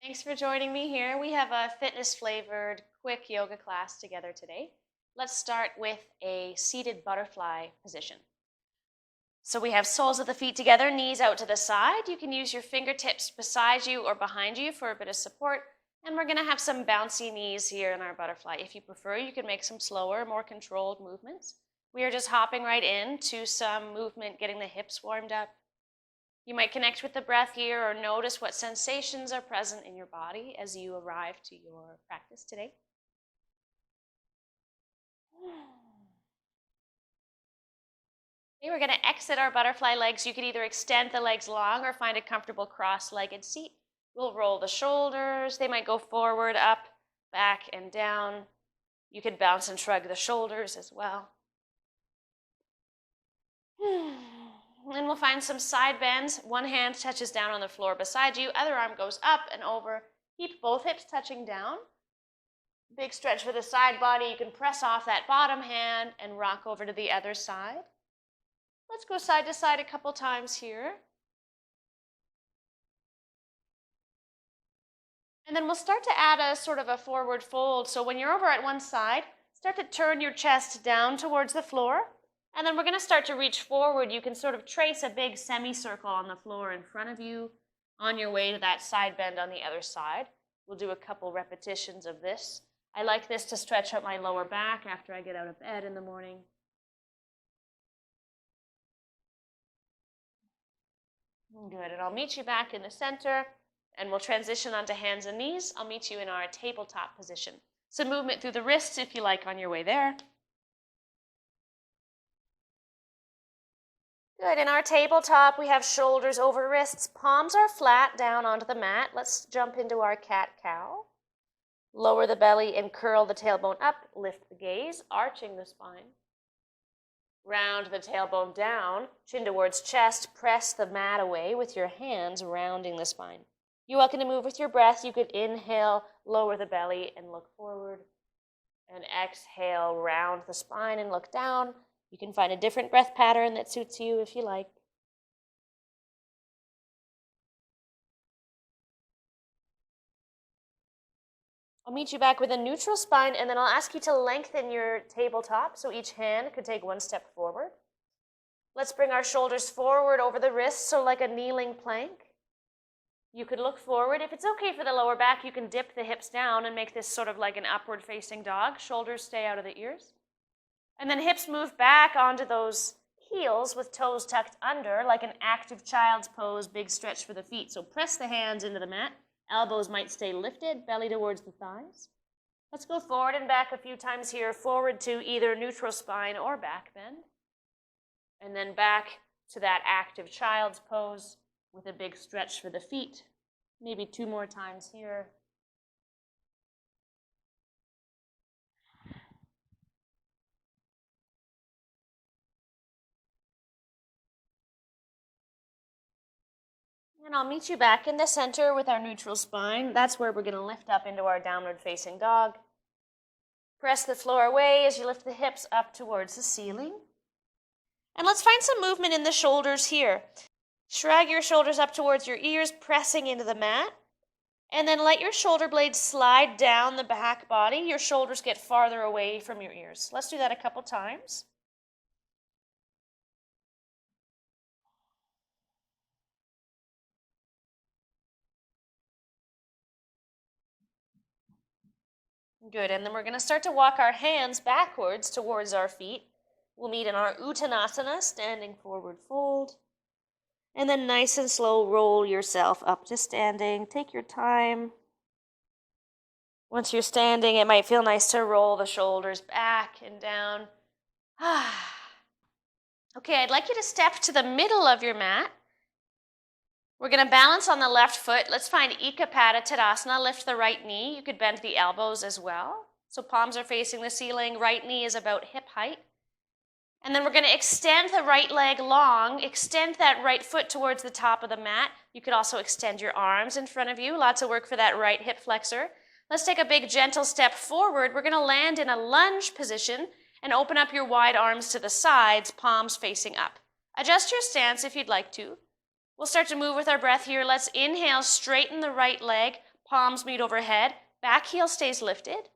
Thanks for joining me here. We have a fitness-flavored, quick yoga class together today. Let's start with a seated butterfly position. So we have soles of the feet together, knees out to the side. You can use your fingertips beside you or behind you for a bit of support. And we're going to have some bouncy knees here in our butterfly. If you prefer, you can make some slower, more controlled movements. We are just hopping right into some movement, getting the hips warmed up. You might connect with the breath here or notice what sensations are present in your body as you arrive to your practice today. Okay, we're going to exit our butterfly legs. You can either extend the legs long or find a comfortable cross-legged seat. We'll roll the shoulders. They might go forward, up, back, and down. You can bounce and shrug the shoulders as well. And we'll find some side bends. One hand touches down on the floor beside you. Other arm goes up and over. Keep both hips touching down. Big stretch for the side body. You can press off that bottom hand and rock over to the other side. Let's go side to side a couple times here. And then we'll start to add a sort of a forward fold. So when you're over at one side, start to turn your chest down towards the floor. And then we're going to start to reach forward. You can sort of trace a big semicircle on the floor in front of you on your way to that side bend on the other side. We'll do a couple repetitions of this. I like this to stretch out my lower back after I get out of bed in the morning. Good, and I'll meet you back in the center, and we'll transition onto hands and knees. I'll meet you in our tabletop position. Some movement through the wrists if you like on your way there. Good, in our tabletop, we have shoulders over wrists. Palms are flat down onto the mat. Let's jump into our cat-cow. Lower the belly and curl the tailbone up. Lift the gaze, arching the spine. Round the tailbone down, chin towards chest. Press the mat away with your hands, rounding the spine. You're welcome to move with your breath. You could inhale, lower the belly, and look forward. And exhale, round the spine and look down. You can find a different breath pattern that suits you if you like. I'll meet you back with a neutral spine, and then I'll ask you to lengthen your tabletop so each hand could take one step forward. Let's bring our shoulders forward over the wrists, so like a kneeling plank. You could look forward. If it's okay for the lower back, you can dip the hips down and make this sort of like an upward-facing dog. Shoulders stay out of the ears. And then hips move back onto those heels with toes tucked under, like an active child's pose, big stretch for the feet. So press the hands into the mat. Elbows might stay lifted, belly towards the thighs. Let's go forward and back a few times here, forward to either neutral spine or back bend. And then back to that active child's pose with a big stretch for the feet. Maybe 2 more times here. And I'll meet you back in the center with our neutral spine. That's where we're going to lift up into our downward facing dog. Press the floor away as you lift the hips up towards the ceiling. And let's find some movement in the shoulders here. Shrug your shoulders up towards your ears, pressing into the mat. And then let your shoulder blades slide down the back body. Your shoulders get farther away from your ears. Let's do that a couple times. Good, and then we're going to start to walk our hands backwards towards our feet. We'll meet in our Uttanasana, standing forward fold. And then nice and slow, roll yourself up to standing. Take your time. Once you're standing, it might feel nice to roll the shoulders back and down. Okay, I'd like you to step to the middle of your mat. We're going to balance on the left foot. Let's find Ekapada Tadasana. Lift the right knee. You could bend the elbows as well. So palms are facing the ceiling. Right knee is about hip height. And then we're going to extend the right leg long. Extend that right foot towards the top of the mat. You could also extend your arms in front of you. Lots of work for that right hip flexor. Let's take a big gentle step forward. We're going to land in a lunge position and open up your wide arms to the sides, palms facing up. Adjust your stance if you'd like to. We'll start to move with our breath here. Let's inhale, straighten the right leg, palms meet overhead, back heel stays lifted.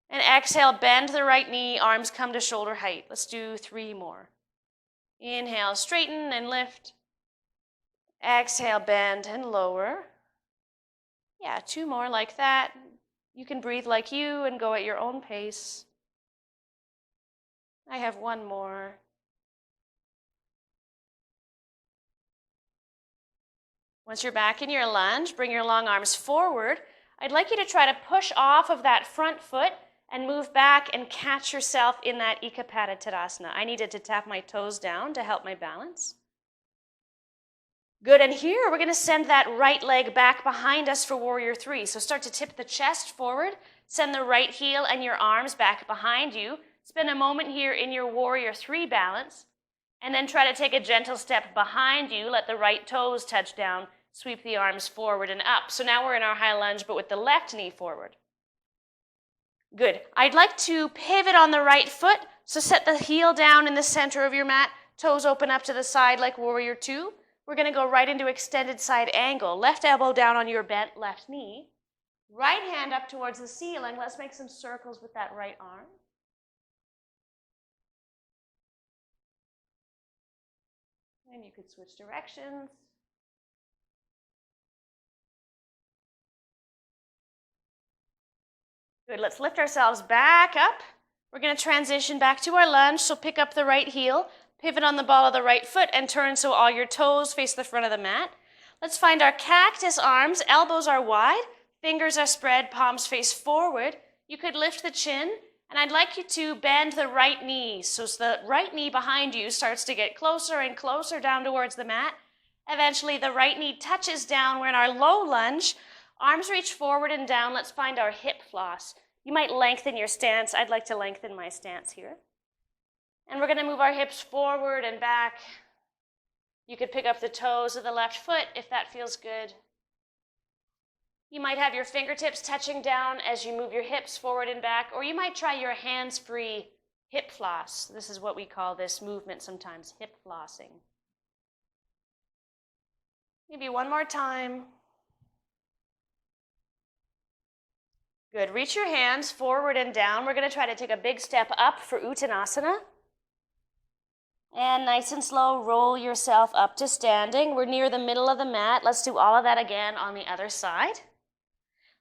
And exhale, bend the right knee, arms come to shoulder height. Let's do 3 more. Inhale, straighten and lift. Exhale, bend and lower. Yeah, 2 more like that. You can breathe like you and go at your own pace. I have 1 more. Once you're back in your lunge, bring your long arms forward. I'd like you to try to push off of that front foot and move back and catch yourself in that Ekapada Tadasana. I needed to tap my toes down to help my balance. Good, and here we're going to send that right leg back behind us for Warrior 3. So start to tip the chest forward, send the right heel and your arms back behind you. Spend a moment here in your Warrior 3 balance, and then try to take a gentle step behind you. Let the right toes touch down, sweep the arms forward and up. So now we're in our high lunge, but with the left knee forward. Good. I'd like to pivot on the right foot, so set the heel down in the center of your mat, toes open up to the side like Warrior 2. We're going to go right into extended side angle. Left elbow down on your bent left knee. Right hand up towards the ceiling. Let's make some circles with that right arm. And you could switch directions. Good, let's lift ourselves back up. We're going to transition back to our lunge, so pick up the right heel, pivot on the ball of the right foot, and turn so all your toes face the front of the mat. Let's find our cactus arms. Elbows are wide, fingers are spread, palms face forward. You could lift the chin, and I'd like you to bend the right knee. So the right knee behind you starts to get closer and closer down towards the mat. Eventually, the right knee touches down. We're in our low lunge. Arms reach forward and down. Let's find our hip floss. You might lengthen your stance. I'd like to lengthen my stance here. And we're going to move our hips forward and back. You could pick up the toes of the left foot if that feels good. You might have your fingertips touching down as you move your hips forward and back, or you might try your hands-free hip floss. This is what we call this movement sometimes, hip flossing. Maybe 1 more time. Good. Reach your hands forward and down. We're going to try to take a big step up for Uttanasana. And nice and slow, roll yourself up to standing. We're near the middle of the mat. Let's do all of that again on the other side.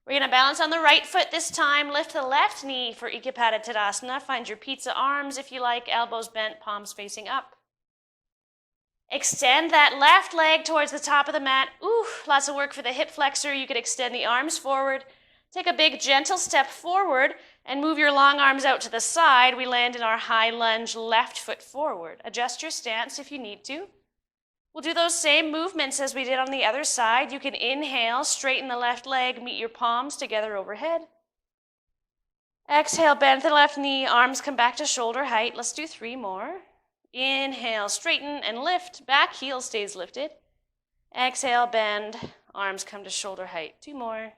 We're going to balance on the right foot this time. Lift the left knee for Ekapada Tadasana. Find your pizza arms if you like, elbows bent, palms facing up. Extend that left leg towards the top of the mat. Ooh, lots of work for the hip flexor. You could extend the arms forward. Take a big gentle step forward and move your long arms out to the side. We land in our high lunge, left foot forward. Adjust your stance if you need to. We'll do those same movements as we did on the other side. You can inhale, straighten the left leg, meet your palms together overhead. Exhale, bend the left knee, arms come back to shoulder height. Let's do 3 more. Inhale, straighten and lift. Back heel stays lifted. Exhale, bend, arms come to shoulder height. 2 more.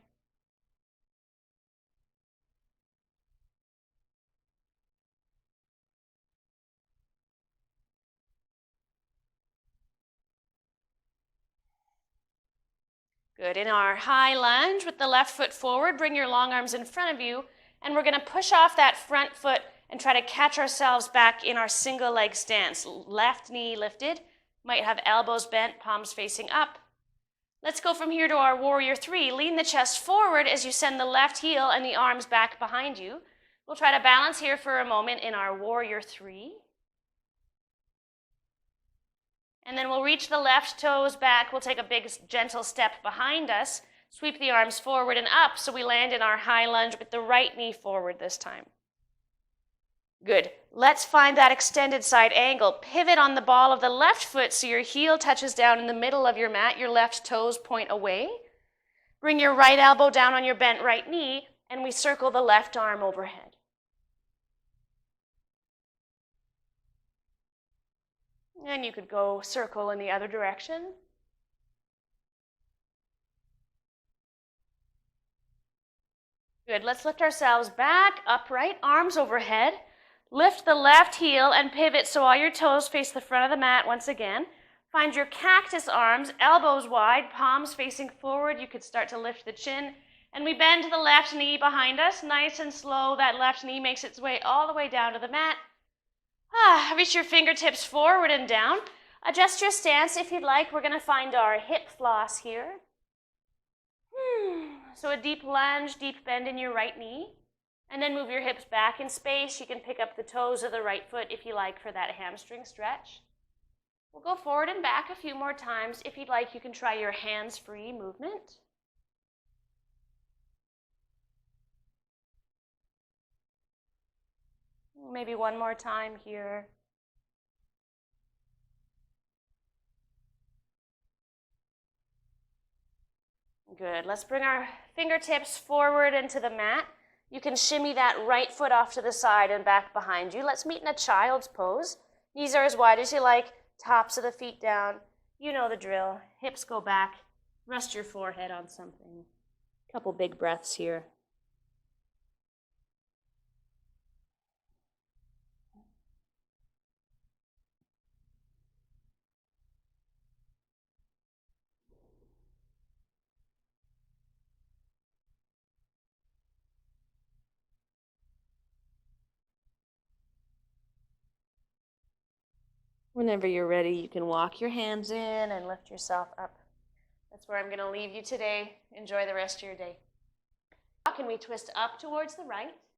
Good. In our high lunge with the left foot forward, bring your long arms in front of you, and we're going to push off that front foot and try to catch ourselves back in our single leg stance. Left knee lifted, might have elbows bent, palms facing up. Let's go from here to our Warrior 3. Lean the chest forward as you send the left heel and the arms back behind you. We'll try to balance here for a moment in our Warrior 3. And then we'll reach the left toes back. We'll take a big, gentle step behind us. Sweep the arms forward and up so we land in our high lunge with the right knee forward this time. Good. Let's find that extended side angle. Pivot on the ball of the left foot so your heel touches down in the middle of your mat. Your left toes point away. Bring your right elbow down on your bent right knee, and we circle the left arm overhead. And you could go circle in the other direction. Good. Let's lift ourselves back, upright, arms overhead. Lift the left heel and pivot so all your toes face the front of the mat once again. Find your cactus arms, elbows wide, palms facing forward. You could start to lift the chin And we bend the left knee behind us, nice and slow. That left knee makes its way all the way down to the mat. Reach your fingertips forward and down. Adjust your stance if you'd like. We're going to find our hip floss here. So a deep lunge, deep bend in your right knee. And then move your hips back in space. You can pick up the toes of the right foot if you like for that hamstring stretch. We'll go forward and back a few more times. If you'd like, you can try your hands-free movement. Maybe one more time here. Good. Let's bring our fingertips forward into the mat. You can shimmy that right foot off to the side and back behind you. Let's meet in a child's pose. Knees are as wide as you like, tops of the feet down. You know the drill. Hips go back. Rest your forehead on something. Couple big breaths here. Whenever you're ready, you can walk your hands in and lift yourself up. That's where I'm going to leave you today. Enjoy the rest of your day. Now can we twist up towards the right?